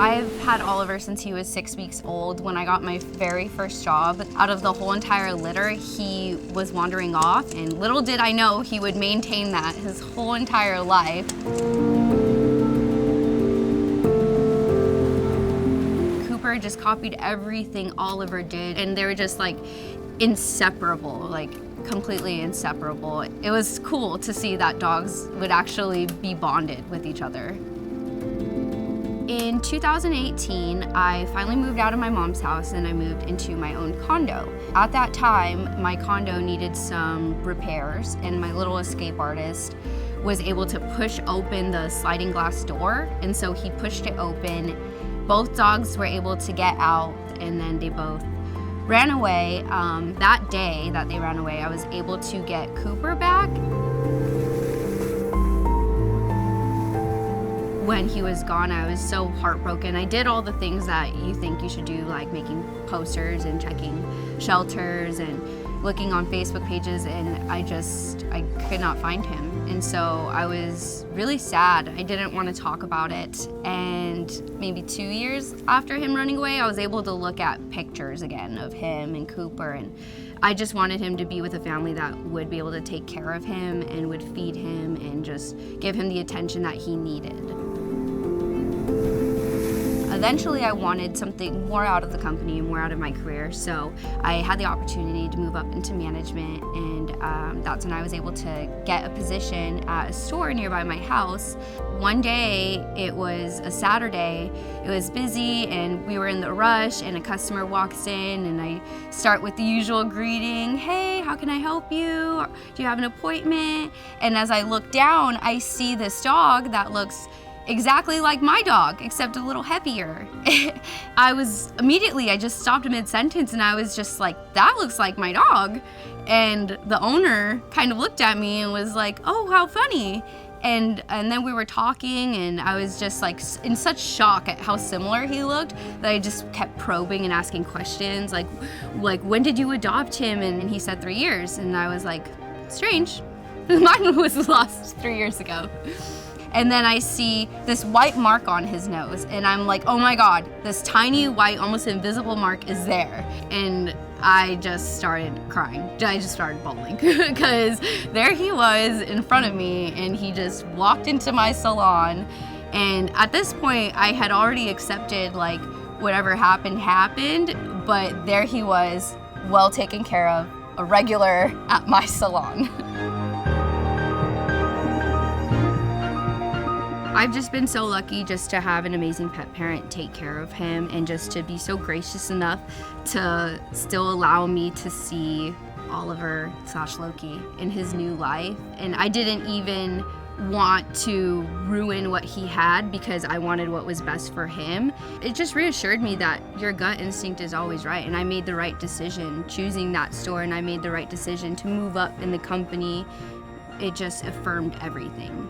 I've had Oliver since he was 6 weeks old. When I got my very first job, out of the whole entire litter, he was wandering off, and little did I know he would maintain that his whole entire life. Cooper just copied everything Oliver did, and they were just like inseparable, like completely inseparable. It was cool to see that dogs would actually be bonded with each other. In 2018, I finally moved out of my mom's house and I moved into my own condo. At that time, my condo needed some repairs, and my little escape artist was able to push open the sliding glass door, and so he pushed it open. Both dogs were able to get out, and then they both ran away. That day that they ran away, I was able to get Cooper back. When he was gone, I was so heartbroken. I did all the things that you think you should do, like making posters and checking shelters and looking on Facebook pages, and I could not find him. And so I was really sad. I didn't want to talk about it. And maybe 2 years after him running away, I was able to look at pictures again of him and Cooper, and I just wanted him to be with a family that would be able to take care of him and would feed him and just give him the attention that he needed. Eventually, I wanted something more out of the company and more out of my career, so I had the opportunity to move up into management, and that's when I was able to get a position at a store nearby my house. One day, it was a Saturday, it was busy and we were in the rush, and a customer walks in and I start with the usual greeting, "Hey, how can I help you? Do you have an appointment?" And as I look down, I see this dog that looks exactly like my dog, except a little heavier. I just stopped mid-sentence and I was just like, that looks like my dog. And the owner kind of looked at me and was like, "Oh, how funny." And then we were talking, and I was just like in such shock at how similar he looked that I just kept probing and asking questions like when did you adopt him? And he said 3 years, and I was like, strange. Mine was lost 3 years ago. And then I see this white mark on his nose, and I'm like, oh my God, this tiny white, almost invisible mark is there. And I just started crying. I just started bawling because there he was in front of me, and he just walked into my salon. And at this point, I had already accepted like whatever happened, but there he was, well taken care of, a regular at my salon. I've just been so lucky just to have an amazing pet parent take care of him, and just to be so gracious enough to still allow me to see Oliver/Loki in his new life. And I didn't even want to ruin what he had because I wanted what was best for him. It just reassured me that your gut instinct is always right, and I made the right decision choosing that store, and I made the right decision to move up in the company. It just affirmed everything.